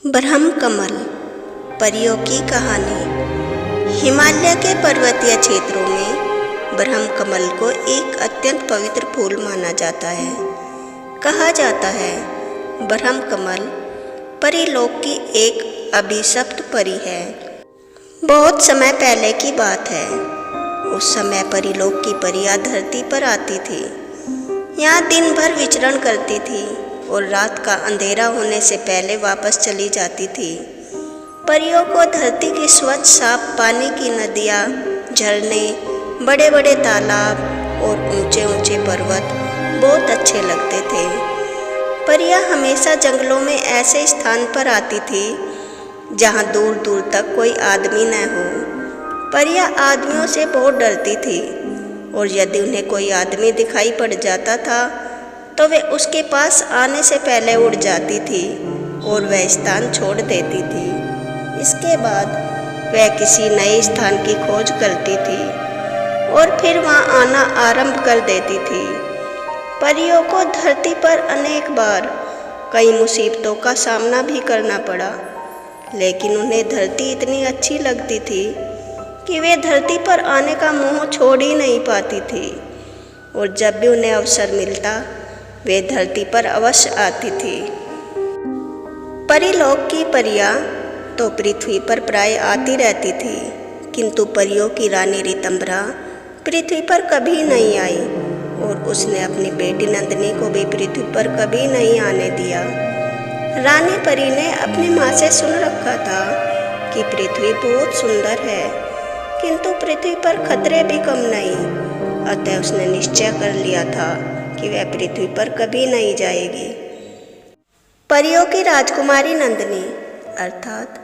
ब्रह्म कमल परियों की कहानी। हिमालय के पर्वतीय क्षेत्रों में ब्रह्म कमल को एक अत्यंत पवित्र फूल माना जाता है। कहा जाता है ब्रह्म कमल परीलोक की एक अभिशप्त परी है। बहुत समय पहले की बात है। उस समय परीलोक की परियां धरती पर आती थी। यहाँ दिन भर विचरण करती थी और रात का अंधेरा होने से पहले वापस चली जाती थी। परियों को धरती की स्वच्छ साफ पानी की नदियाँ, झरने, बड़े बड़े तालाब और ऊंचे ऊंचे पर्वत बहुत अच्छे लगते थे। परियां हमेशा जंगलों में ऐसे स्थान पर आती थी जहाँ दूर दूर तक कोई आदमी न हो। परियां आदमियों से बहुत डरती थी और यदि उन्हें कोई आदमी दिखाई पड़ जाता था तो वे उसके पास आने से पहले उड़ जाती थी और वह स्थान छोड़ देती थी। इसके बाद वह किसी नए स्थान की खोज करती थी और फिर वहाँ आना आरंभ कर देती थी। परियों को धरती पर अनेक बार कई मुसीबतों का सामना भी करना पड़ा, लेकिन उन्हें धरती इतनी अच्छी लगती थी कि वे धरती पर आने का मोह छोड़ ही नहीं पाती थी और जब भी उन्हें अवसर मिलता वे धरती पर अवश्य आती थी। परीलोक की परियां तो पृथ्वी पर प्राय आती रहती थी, किंतु परियों की रानी ऋतंभरा पृथ्वी पर कभी नहीं आई और उसने अपनी बेटी नंदिनी को भी पृथ्वी पर कभी नहीं आने दिया। रानी परी ने अपनी माँ से सुन रखा था कि पृथ्वी बहुत सुंदर है, किंतु पृथ्वी पर खतरे भी कम नहीं। अतः उसने निश्चय कर लिया था कि वह पृथ्वी पर कभी नहीं जाएगी। परियों की राजकुमारी नंदिनी अर्थात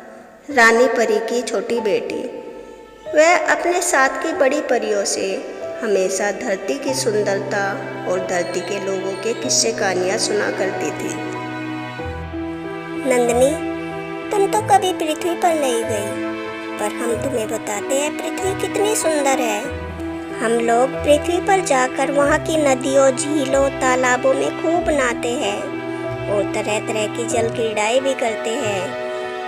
रानी परी की छोटी बेटी, वह अपने साथ की बड़ी परियों से हमेशा धरती की सुंदरता और धरती के लोगों के किस्से कहानियाँ सुना करती थी। नंदिनी, तुम तो कभी पृथ्वी पर नहीं गई, पर हम तुम्हें बताते हैं पृथ्वी कितनी सुंदर है। हम लोग पृथ्वी पर जाकर वहाँ की नदियों, झीलों, तालाबों में खूब नहाते हैं और तरह तरह की जल क्रीड़ाएं भी करते हैं।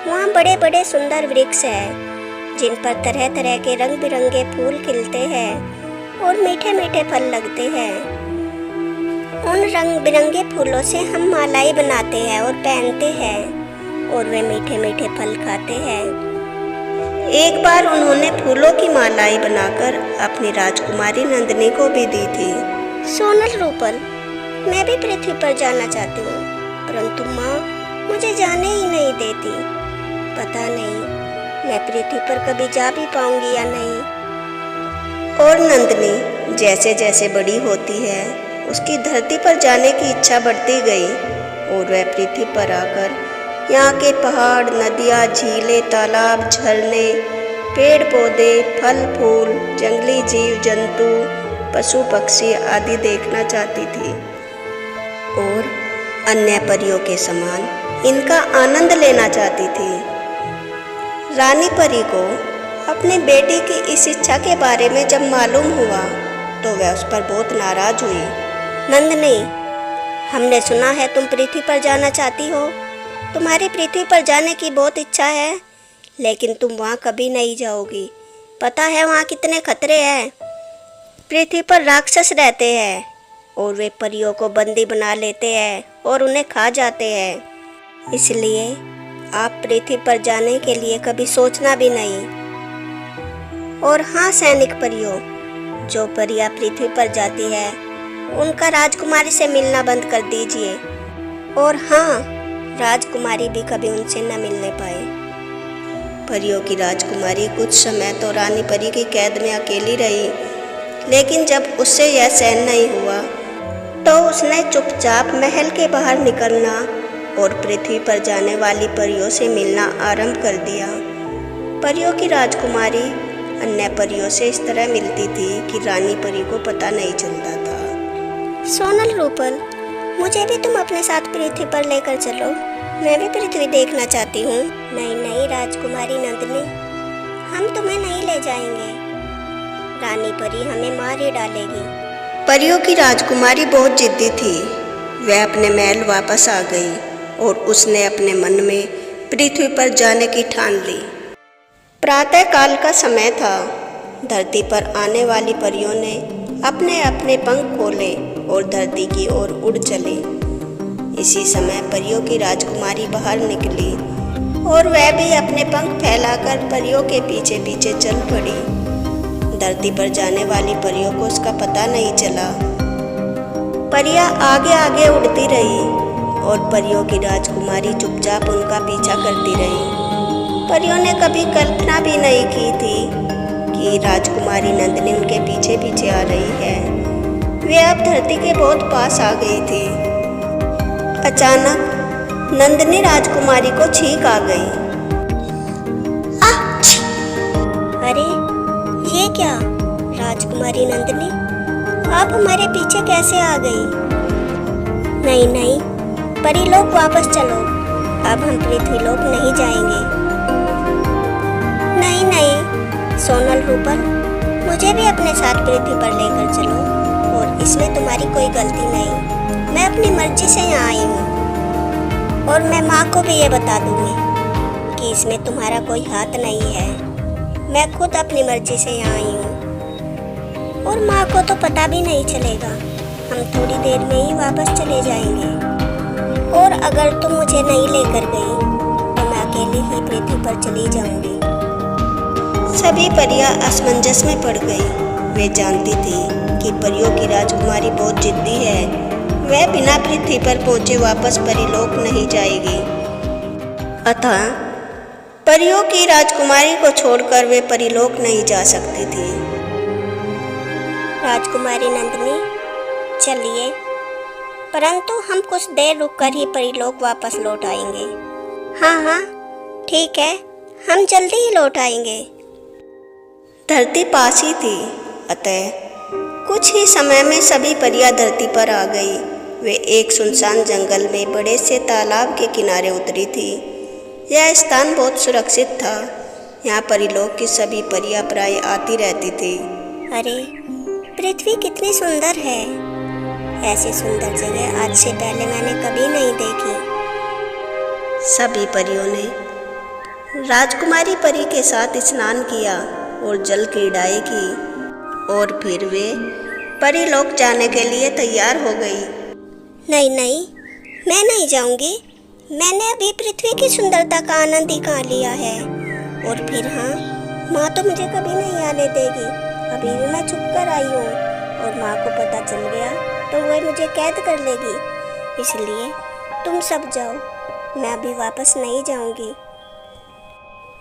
वहाँ बड़े बड़े सुंदर वृक्ष हैं जिन पर तरह तरह के रंग बिरंगे फूल खिलते हैं और मीठे मीठे फल लगते हैं। उन रंग बिरंगे फूलों से हम मालाएं बनाते हैं और पहनते हैं और वे मीठे मीठे फल खाते हैं। एक बार उन्होंने फूलों की मालाएं बनाकर अपनी राजकुमारी नंदिनी को भी दी थी। सोनल रूपल, मैं भी पृथ्वी पर जाना चाहती हूँ, परंतु माँ मुझे जाने ही नहीं देती। पता नहीं मैं पृथ्वी पर कभी जा भी पाऊंगी या नहीं। और नंदिनी जैसे जैसे बड़ी होती है उसकी धरती पर जाने की इच्छा बढ़ती गई और वह पृथ्वी पर आकर यहाँ के पहाड़, नदियाँ, झीलें, तालाब, झरने, पेड़ पौधे, फल फूल, जंगली जीव जंतु, पशु पक्षी आदि देखना चाहती थी और अन्य परियों के समान इनका आनंद लेना चाहती थी। रानी परी को अपनी बेटी की इस इच्छा के बारे में जब मालूम हुआ तो वह उस पर बहुत नाराज हुई। नंदिनी, हमने सुना है तुम पृथ्वी पर जाना चाहती हो। तुम्हारी पृथ्वी पर जाने की बहुत इच्छा है, लेकिन तुम वहाँ कभी नहीं जाओगी। पता है वहाँ कितने खतरे हैं। पृथ्वी पर राक्षस रहते हैं और वे परियों को बंदी बना लेते हैं और उन्हें खा जाते हैं। इसलिए आप पृथ्वी पर जाने के लिए कभी सोचना भी नहीं। और हाँ सैनिक परियों, जो परियां पृथ्वी पर जाती है उनका राजकुमारी से मिलना बंद कर दीजिए। और हाँ, राजकुमारी भी कभी उनसे न मिलने पाए। परियों की राजकुमारी कुछ समय तो रानी परी की कैद में अकेली रही, लेकिन जब उससे यह सहन नहीं हुआ तो उसने चुपचाप महल के बाहर निकलना और पृथ्वी पर जाने वाली परियों से मिलना आरंभ कर दिया। परियों की राजकुमारी अन्य परियों से इस तरह मिलती थी कि रानी परी को पता नहीं चलता था। सोनल रूपल, मुझे भी तुम अपने साथ पृथ्वी पर लेकर चलो। मैं भी पृथ्वी देखना चाहती हूँ। नहीं नहीं राजकुमारी नंदिनी, हम तुम्हें नहीं ले जाएंगे। रानी परी हमें मार ही डालेगी। परियों की राजकुमारी बहुत जिद्दी थी। वह अपने महल वापस आ गई और उसने अपने मन में पृथ्वी पर जाने की ठान ली। प्रातः काल का समय था। धरती पर आने वाली परियों ने अपने अपने पंख खोले और धरती की ओर उड़ चले। इसी समय परियों की राजकुमारी बाहर निकली और वह भी अपने पंख फैलाकर परियों के पीछे पीछे चल पड़ी। धरती पर जाने वाली परियों को उसका पता नहीं चला। परियां आगे आगे उड़ती रही और परियों की राजकुमारी चुपचाप उनका पीछा करती रही। परियों ने कभी कल्पना भी नहीं की थी कि राजकुमारी नंदिनी उनके पीछे पीछे आ रही है। वे अब धरती के बहुत पास आ गई थी। अचानक नंदिनी राजकुमारी को छींक आ गई। अरे ये क्या? राजकुमारी नंदिनी आप हमारे पीछे कैसे आ गई? नहीं नहीं, परीलोक वापस चलो। अब हम पृथ्वीलोक नहीं जाएंगे। नहीं नहीं सोनल रूपल, मुझे भी अपने साथ पृथ्वी पर लेकर चलो। और इसमें तुम्हारी कोई गलती नहीं। मैं अपनी मर्जी से यहाँ आई हूँ और मैं माँ को भी ये बता दूँगी कि इसमें तुम्हारा कोई हाथ नहीं है। मैं खुद अपनी मर्जी से यहाँ आई हूँ और माँ को तो पता भी नहीं चलेगा। हम थोड़ी देर में ही वापस चले जाएंगे और अगर तुम मुझे नहीं लेकर गई तो मैं अकेले ही पृथ्वी पर चली जाऊंगी। सभी परियां असमंजस में पड़ गई। वे जानती थी कि परियों की राजकुमारी बहुत जिद्दी है। वह बिना पृथ्वी पर पहुंचे वापस परीलोक नहीं जाएगी। अतः परियों की राजकुमारी को छोड़कर वे परीलोक नहीं जा सकती थी। राजकुमारी नंदिनी चलिए, परंतु हम कुछ देर रुककर ही परीलोक वापस लौट आएंगे। हाँ हाँ ठीक है, हम जल्दी ही लौट आएंगे। धरती पास ही थी, अतः कुछ ही समय में सभी परियां धरती पर आ गई। वे एक सुनसान जंगल में बड़े से तालाब के किनारे उतरी थी। यह स्थान बहुत सुरक्षित था। यहाँ परीलोक की सभी परियां प्राय आती रहती थी। अरे पृथ्वी कितनी सुंदर है। ऐसी सुंदर जगह आज से पहले मैंने कभी नहीं देखी। सभी परियों ने राजकुमारी परी के साथ स्नान किया और जल क्रीड़ाएं की और फिर वे परीलोक जाने के लिए तैयार हो गई। नहीं नहीं, मैं नहीं जाऊंगी। मैंने अभी पृथ्वी की सुंदरता का आनंद ही कहाँ लिया है। और फिर हाँ, माँ तो मुझे कभी नहीं आने देगी। अभी भी मैं छुप कर आई हूँ और माँ को पता चल गया तो वह मुझे कैद कर लेगी। इसलिए तुम सब जाओ, मैं अभी वापस नहीं जाऊंगी।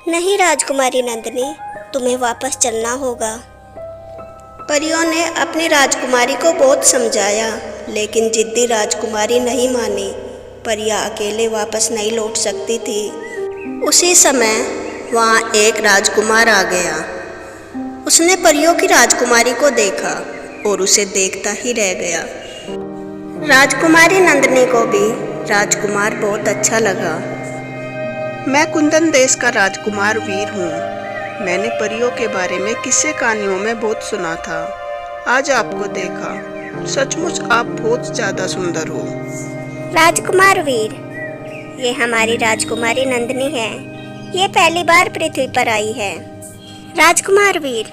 नहीं राजकुमारी नंदिनी, तुम्हें वापस चलना होगा। परियों ने अपनी राजकुमारी को बहुत समझाया, लेकिन जिद्दी राजकुमारी नहीं मानी। परियां अकेले वापस नहीं लौट सकती थी। उसी समय वहाँ एक राजकुमार आ गया। उसने परियों की राजकुमारी को देखा और उसे देखता ही रह गया। राजकुमारी नंदिनी को भी राजकुमार बहुत अच्छा लगा। मैं कुंदन देश का राजकुमार वीर हूँ। मैंने परियों के बारे में किस्से कहानियों में बहुत सुना था। आज आपको देखा। सचमुच आप बहुत ज़्यादा सुंदर हो। राजकुमार वीर, ये हमारी राजकुमारी नंदिनी है। ये पहली बार पृथ्वी पर आई है। राजकुमार वीर,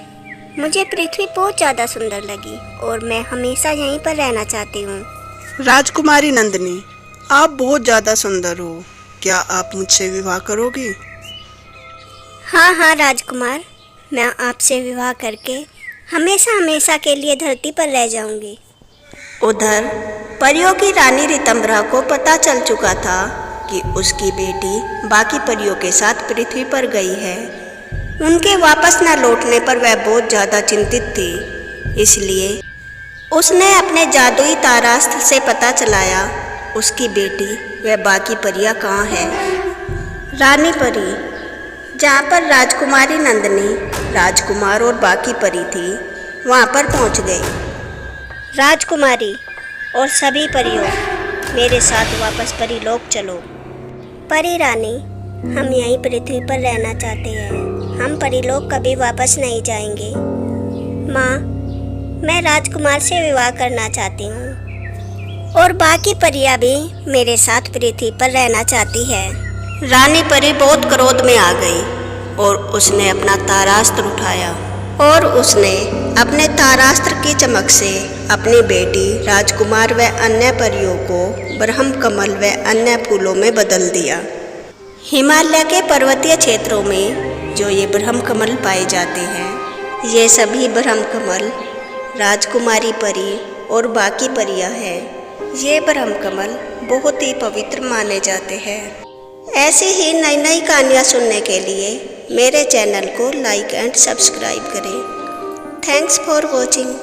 मुझे पृथ्वी बहुत ज़्यादा सुंदर लगी और मैं हमेशा यहीं पर रहना चाहती हूँ। राजकुमारी नंदिनी, आप बहुत ज़्यादा सुंदर हो। क्या आप मुझसे विवाह करोगी? हाँ हाँ राजकुमार, मैं आपसे विवाह करके हमेशा हमेशा के लिए धरती पर रह जाऊंगी। उधर परियों की रानी ऋतंभरा को पता चल चुका था कि उसकी बेटी बाकी परियों के साथ पृथ्वी पर गई है। उनके वापस न लौटने पर वह बहुत ज़्यादा चिंतित थी। इसलिए उसने अपने जादुई तारास्त्र से पता चलाया उसकी बेटी वह बाकी परियां कहाँ है। रानी परी, जहाँ पर राजकुमारी नंदिनी, राजकुमार और बाकी परी थी, वहाँ पर पहुँच गई। राजकुमारी और सभी परियों, मेरे साथ वापस परीलोक चलो। परी रानी, हम यहीं पृथ्वी पर रहना चाहते हैं। हम परीलोक कभी वापस नहीं जाएंगे। माँ, मैं राजकुमार से विवाह करना चाहती हूँ और बाकी परियां भी मेरे साथ पृथ्वी पर रहना चाहती है। रानी परी बहुत क्रोध में आ गई और उसने अपना तारास्त्र उठाया और उसने अपने तारास्त्र की चमक से अपनी बेटी राजकुमार व अन्य परियों को ब्रह्म कमल व अन्य फूलों में बदल दिया। हिमालय के पर्वतीय क्षेत्रों में जो ये ब्रह्म कमल पाए जाते हैं, ये सभी ब्रह्म कमल राजकुमारी परी और बाकी परियां हैं। ये ब्रह्म कमल बहुत ही पवित्र माने जाते हैं। ऐसी ही नई नई कहानियाँ सुनने के लिए मेरे चैनल को लाइक एंड सब्सक्राइब करें। Thanks for watching.